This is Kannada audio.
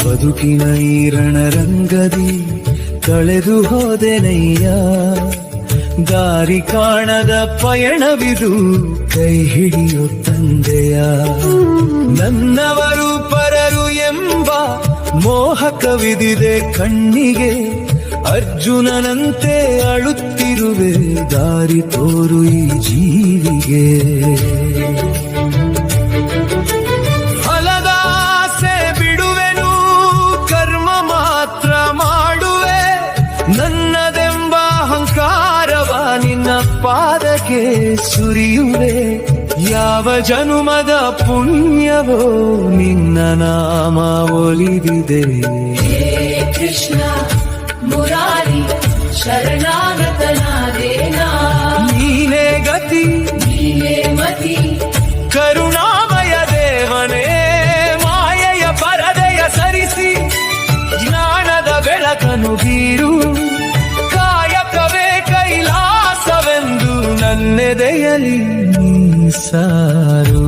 ಬದುಕಿನ ಈ ರಣರಂಗದಿ ಕಳೆದು ಹೋದೆನಯ್ಯ, ದಾರಿ ಕಾಣದ ಪಯಣವಿದು ಕೈ ಹಿಡಿಯೋ ತಂದೆಯ. ನನ್ನವರು ಪರರು ಎಂಬ ಮೋಹಕವಿದಿದೆ ಕಣ್ಣಿಗೆ, ಅರ್ಜುನನಂತೆ ಅಳುತ್ತಿರುವೆ ದಾರಿ ತೋರು ಈ ಜೀವಿಗೆ. ಫಲದಾಸೆ ಬಿಡುವೆನು, ಕರ್ಮ ಮಾತ್ರ ಮಾಡುವೆ, ನನ್ನದೆಂಬ ಅಹಂಕಾರವ ನಿನ್ನ ಪಾದಕ್ಕೆ ಸುರಿಯುವೆ. ಯಾವ ಜನುಮದ ಪುಣ್ಯವೋ ನಿನ್ನ ನಾಮ ಒಲಿದಿದೆ. ಕೃಷ್ಣ ಮುರಾರಿ ಶರಣಾಗತನಾದೇನಾ, ನೀನೇ ಗತಿ ನೀನೇ ಮತಿ, ಕರುಣಾಮಯ ದೇವನೇ, ಮಾಯೆಯ ಪರದೆಯ ಸರಿಸಿ ಜ್ಞಾನದ ಬೆಳಕನು ಬೀರು. ಕಾಯಕವೇ ಕೈಲಾಸವೆಂದು ನನ್ನೆದೆಯಲಿ ನೀ ಸಾರು.